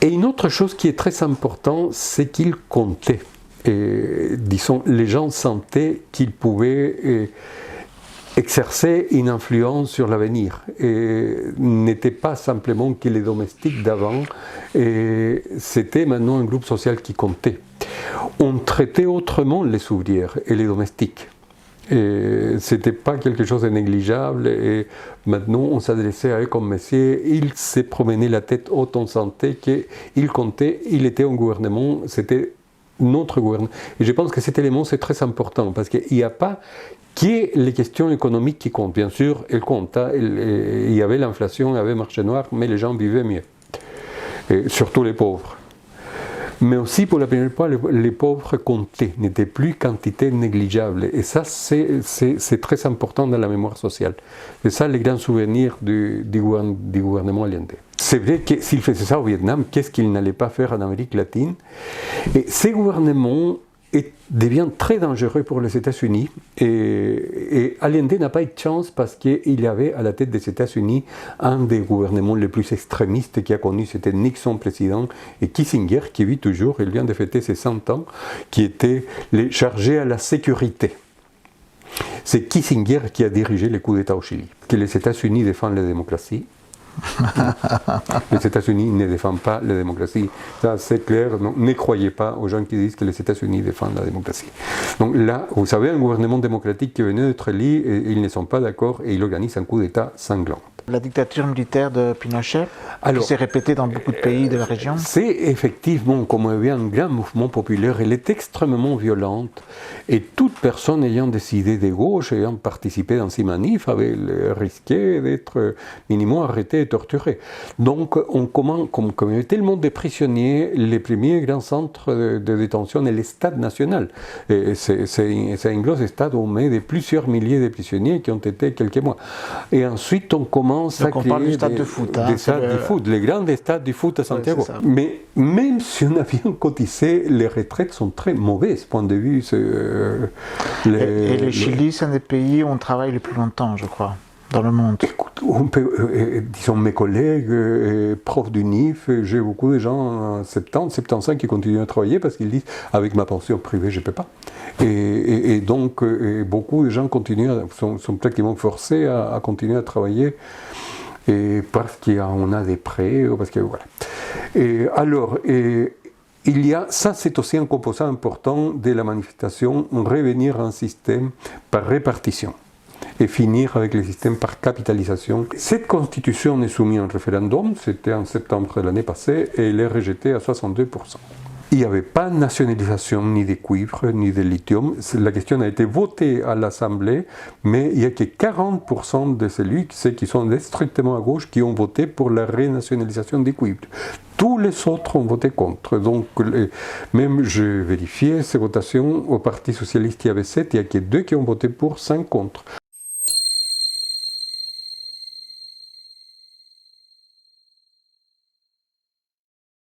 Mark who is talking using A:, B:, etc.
A: Et une autre chose qui est très importante, c'est qu'il comptait. Et, disons, les gens sentaient qu'ils pouvaient exercer une influence sur l'avenir. Et n'était pas simplement que les domestiques d'avant, et c'était maintenant un groupe social qui comptait. On traitait autrement les ouvrières et les domestiques. C'était pas quelque chose de négligeable, et maintenant on s'adressait à eux comme messieurs. Ils se promenaient la tête haute, on sentait qu'ils comptaient, il était un gouvernement, c'était notre gouvernement. Et je pense que cet élément c'est très important, parce qu'il n'y a pas que les questions économiques qui comptent. Bien sûr, elles comptent, hein. Il y avait l'inflation, il y avait le marché noir, mais les gens vivaient mieux, et surtout les pauvres. Mais aussi, pour la première fois, les pauvres comptaient, n'étaient plus quantité négligeable. Et ça, c'est très important dans la mémoire sociale. C'est ça les grands souvenirs du gouvernement Allende. C'est vrai que s'il faisait ça au Vietnam, qu'est-ce qu'il n'allait pas faire en Amérique latine? Et ces gouvernements devient très dangereux pour les États-Unis, et Allende n'a pas eu de chance parce qu'il y avait à la tête des États-Unis un des gouvernements les plus extrémistes qu'il a connu, c'était Nixon président, et Kissinger qui vit toujours, il vient de fêter ses 100 ans, qui était chargé à la sécurité. C'est Kissinger qui a dirigé le coup d'État au Chili. Que les États-Unis défendent la démocratie. Les États-Unis ne défendent pas la démocratie, ça c'est clair. Donc, ne croyez pas aux gens qui disent que les États-Unis défendent la démocratie. Donc là, vous savez, un gouvernement démocratique qui venait d'être élu, et ils ne sont pas d'accord et il organise un coup d'État sanglant.
B: La dictature militaire de Pinochet, qui s'est répétée dans beaucoup de pays de la région?
A: C'est effectivement, comme on voit, un grand mouvement populaire. Elle est extrêmement violente. Et toute personne ayant décidé de gauche, ayant participé dans ces manifs, avait risqué d'être minimum arrêté et torturé. Donc, comme il y avait tellement de prisonniers, les premiers grands centres de détention est le Stade national. C'est un gros stade où on met plusieurs milliers de prisonniers qui ont été quelques mois. Et ensuite, on commence
B: donc on parle du stade de foot.
A: Des stades de foot, les grands stades du foot à Santiago. Ouais, mais même si on a bien cotisé, les retraites sont très mauvaises, point de vue.
B: Et le Chili, c'est un des pays où on travaille le plus longtemps, je crois, dans le monde.
A: Écoute, disons mes collègues, profs d'UNIF, j'ai beaucoup de gens 70, 75 qui continuent à travailler parce qu'ils disent avec ma pension privée, je ne peux pas. Et donc, beaucoup de gens sont pratiquement forcés à continuer à travailler. Et parce qu'on a des prêts, parce que voilà. Et alors, ça c'est aussi un composant important de la manifestation, revenir à un système par répartition et finir avec le système par capitalisation. Cette constitution est soumise à un référendum, c'était en septembre de l'année passée, et elle est rejetée à 62%. Il n'y avait pas de nationalisation ni de cuivre, ni de lithium. La question a été votée à l'Assemblée, mais il n'y a que 40% de ceux qui sont strictement à gauche qui ont voté pour la renationalisation des cuivres. Tous les autres ont voté contre. Donc, même j'ai vérifié ces votations, au Parti socialiste il y avait 7, il n'y a que 2 qui ont voté pour, 5 contre.